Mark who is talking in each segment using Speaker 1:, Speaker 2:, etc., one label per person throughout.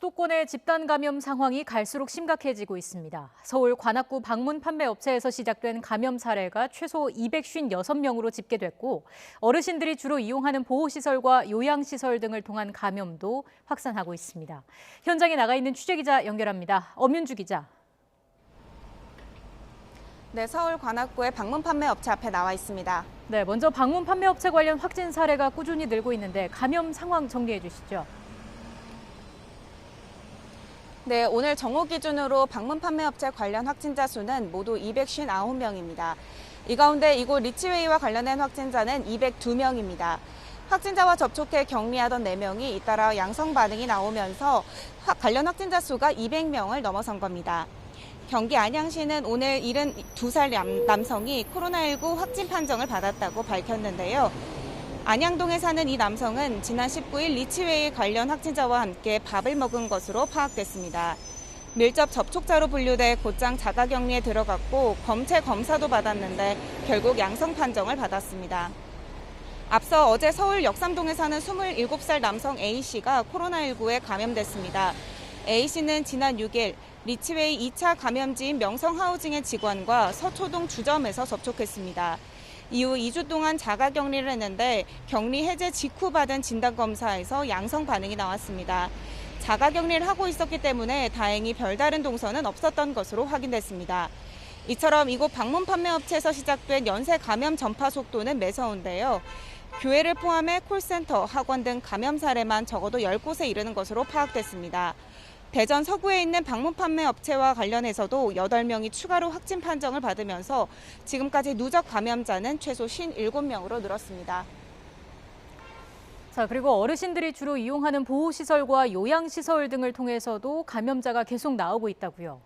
Speaker 1: 수도권의 집단 감염 상황이 갈수록 심각해지고 있습니다. 서울 관악구 방문 판매 업체에서 시작된 감염 사례가 최소 256명으로 집계됐고 어르신들이 주로 이용하는 보호시설과 요양시설 등을 통한 감염도 확산하고 있습니다. 현장에 나가 있는 취재기자 연결합니다. 엄윤주 기자.
Speaker 2: 네, 서울 관악구의 방문 판매 업체 앞에 나와 있습니다.
Speaker 1: 네, 먼저 방문 판매 업체 관련 확진 사례가 꾸준히 늘고 있는데 감염 상황 정리해 주시죠.
Speaker 2: 네, 오늘 정오 기준으로 방문 판매업체 관련 확진자 수는 모두 259명입니다. 이 가운데 이곳 리치웨이와 관련된 확진자는 202명입니다. 확진자와 접촉해 격리하던 4명이 잇따라 양성 반응이 나오면서 관련 확진자 수가 200명을 넘어선 겁니다. 경기 안양시는 오늘 72살 남성이 코로나19 확진 판정을 받았다고 밝혔는데요. 안양동에 사는 이 남성은 지난 19일 리치웨이 관련 확진자와 함께 밥을 먹은 것으로 파악됐습니다. 밀접 접촉자로 분류돼 곧장 자가격리에 들어갔고 검체 검사도 받았는데 결국 양성 판정을 받았습니다. 앞서 어제 서울 역삼동에 사는 27살 남성 A씨가 코로나19에 감염됐습니다. A씨는 지난 6일 리치웨이 2차 감염지인 명성하우징의 직원과 서초동 주점에서 접촉했습니다. 이후 2주 동안 자가격리를 했는데 격리 해제 직후 받은 진단검사에서 양성 반응이 나왔습니다. 자가격리를 하고 있었기 때문에 다행히 별다른 동선은 없었던 것으로 확인됐습니다. 이처럼 이곳 방문 판매업체에서 시작된 연쇄 감염 전파 속도는 매서운데요. 교회를 포함해 콜센터, 학원 등 감염 사례만 적어도 10곳에 이르는 것으로 파악됐습니다. 대전 서구에 있는 방문 판매 업체와 관련해서도 8명이 추가로 확진 판정을 받으면서 지금까지 누적 감염자는 최소 57명으로 늘었습니다.
Speaker 1: 자, 그리고 어르신들이 주로 이용하는 보호시설과 요양시설 등을 통해서도 감염자가 계속 나오고 있다고요.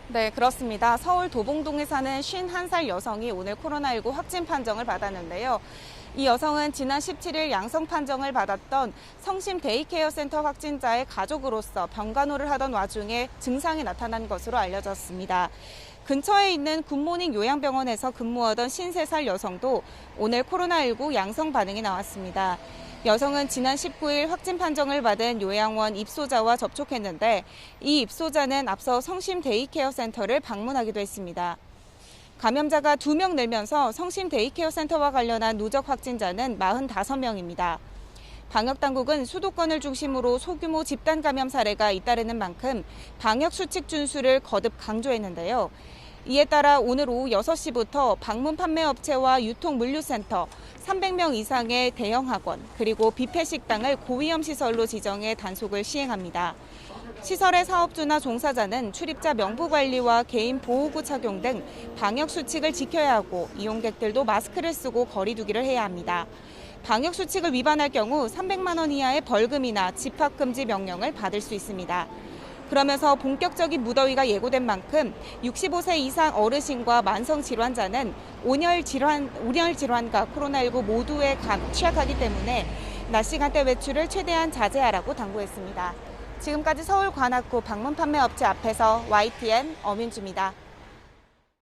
Speaker 2: 네, 그렇습니다. 서울 도봉동에 사는 51살 여성이 오늘 코로나19 확진 판정을 받았는데요. 이 여성은 지난 17일 양성 판정을 받았던 성심 데이케어 센터 확진자의 가족으로서 병간호를 하던 와중에 증상이 나타난 것으로 알려졌습니다. 근처에 있는 굿모닝 요양병원에서 근무하던 53살 여성도 오늘 코로나19 양성 반응이 나왔습니다. 여성은 지난 19일 확진 판정을 받은 요양원 입소자와 접촉했는데 이 입소자는 앞서 성심 데이케어 센터를 방문하기도 했습니다. 감염자가 2명 늘면서 성심 데이케어 센터와 관련한 누적 확진자는 45명입니다. 방역당국은 수도권을 중심으로 소규모 집단 감염 사례가 잇따르는 만큼 방역수칙 준수를 거듭 강조했는데요. 이에 따라 오늘 오후 6시부터 방문 판매업체와 유통물류센터, 300명 이상의 대형 학원, 그리고 뷔페식당을 고위험 시설로 지정해 단속을 시행합니다. 시설의 사업주나 종사자는 출입자 명부 관리와 개인 보호구 착용 등 방역 수칙을 지켜야 하고 이용객들도 마스크를 쓰고 거리 두기를 해야 합니다. 방역 수칙을 위반할 경우 300만 원 이하의 벌금이나 집합 금지 명령을 받을 수 있습니다. 그러면서 본격적인 무더위가 예고된 만큼 65세 이상 어르신과 만성 질환자는 온열 질환과 코로나19 모두에 취약하기 때문에 낮 시간대 외출을 최대한 자제하라고 당부했습니다. 지금까지 서울 관악구 방문 판매 업체 앞에서 YTN 엄윤주입니다.